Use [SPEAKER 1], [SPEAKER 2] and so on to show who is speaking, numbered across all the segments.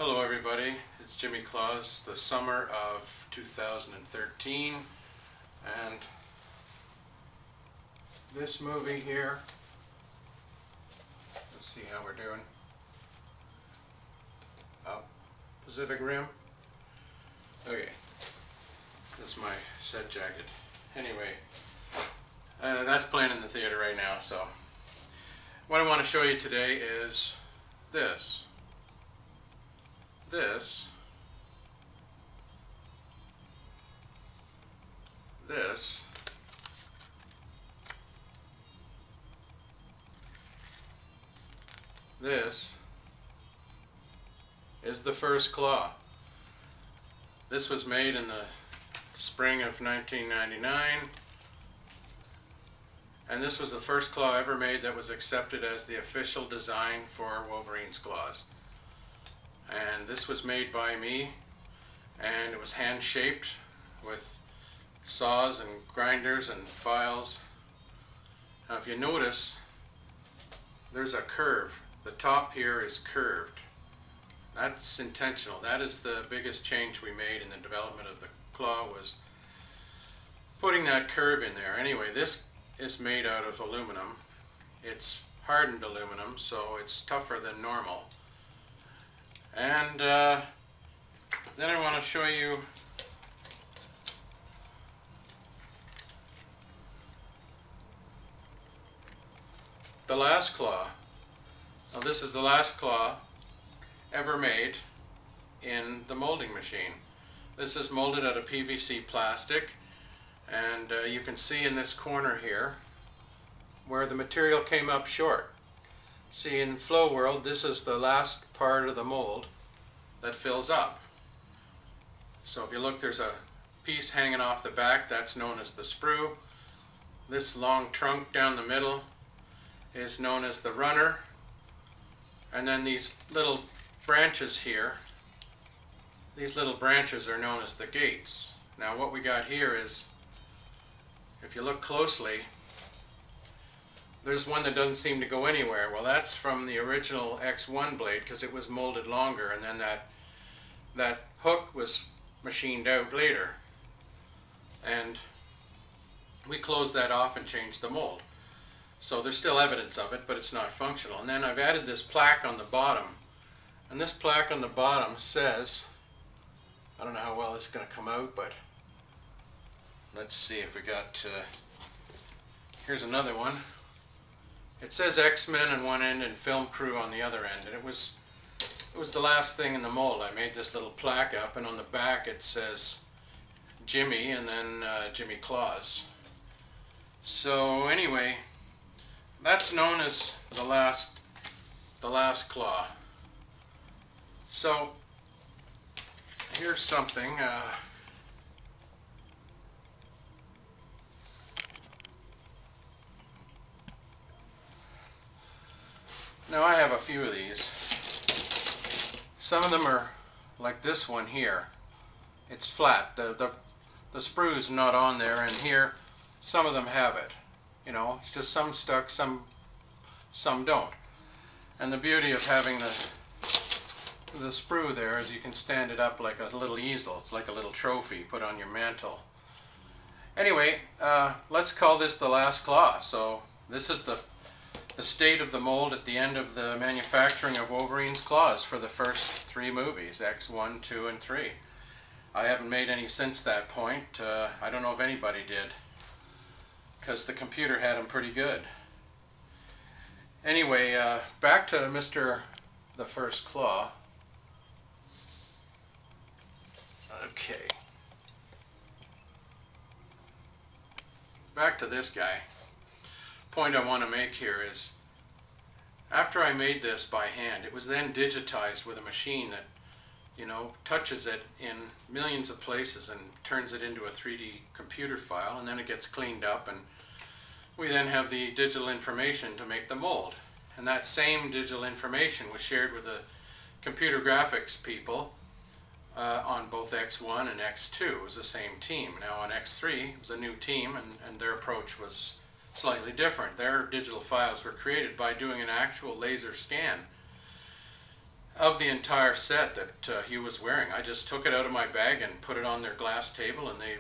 [SPEAKER 1] Hello everybody, it's Jimmy Claus, the summer of 2013, and this movie here, let's see how we're doing. Pacific Rim. Okay, that's my set jacket. Anyway, that's playing in the theater right now, so what I want to show you today is this. This is the first claw. This was made in the spring of 1999, and this was the first claw ever made that was accepted as the official design for Wolverine's claws. And this was made by me, and it was hand shaped with saws and grinders and files. Now if you notice, there's a curve. The top here is curved. That's intentional. That is the biggest change we made in the development of the claw, was putting that curve in there. Anyway, this is made out of aluminum. It's hardened aluminum, so it's tougher than normal. And then I want to show you the last claw. Now this is the last claw ever made in the molding machine. This is molded out of PVC plastic, and you can see in this corner here where the material came up short. See, in Flow World, this is the last part of the mold that fills up. So if you look, there's a piece hanging off the back, that's known as the sprue. This long trunk down the middle is known as the runner. And then these little branches here, these little branches are known as the gates. Now what we got here is, if you look closely, there's one that doesn't seem to go anywhere. Well, that's from the original X1 blade, because it was molded longer, and then that hook was machined out later. And we closed that off and changed the mold. So there's still evidence of it, but it's not functional. And then I've added this plaque on the bottom. And this plaque on the bottom says, I don't know how well this is going to come out, but let's see if we got, here's another one. It says X-Men on one end and Film Crew on the other end, and it was the last thing in the mold. I made this little plaque up, and on the back it says Jimmy and then Jimmy Claus. So anyway, that's known as the last claw. So here's something. Now I have a few of these. Some of them are like this one here. It's flat. The sprue's not on there, and here some of them have it. You know, it's just some stuck, some don't. And the beauty of having the sprue there is you can stand it up like a little easel. It's like a little trophy put on your mantle. Anyway, let's call this the last claw. So this is the state of the mold at the end of the manufacturing of Wolverine's claws for the first 3 movies, X1, 2, and 3. I haven't made any since that point. I don't know if anybody did, because the computer had them pretty good. Anyway, back to the first claw. Okay. Back to this guy. Point I want to make here is, after I made this by hand, it was then digitized with a machine that, you know, touches it in millions of places and turns it into a 3D computer file, and then it gets cleaned up, and we then have the digital information to make the mold. And that same digital information was shared with the computer graphics people on both X1 and X2. It was the same team. Now on X3 it was a new team, and their approach was slightly different. Their digital files were created by doing an actual laser scan of the entire set that Hugh was wearing. I just took it out of my bag and put it on their glass table, and they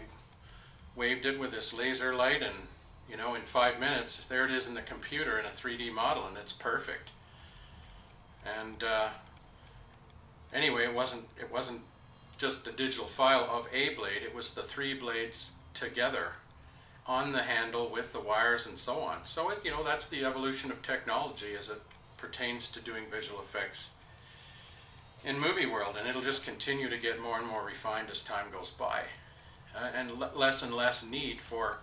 [SPEAKER 1] waved it with this laser light, and you know, in 5 minutes there it is in the computer in a 3D model, and it's perfect. And anyway, it wasn't just a digital file of a blade, it was the 3 blades together on the handle with the wires and so on. So it, you know, that's the evolution of technology as it pertains to doing visual effects in movie world, and it'll just continue to get more and more refined as time goes by, and less need for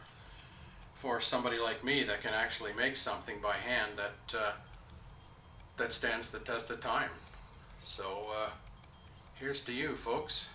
[SPEAKER 1] somebody like me that can actually make something by hand that stands the test of time. So here's to you, folks.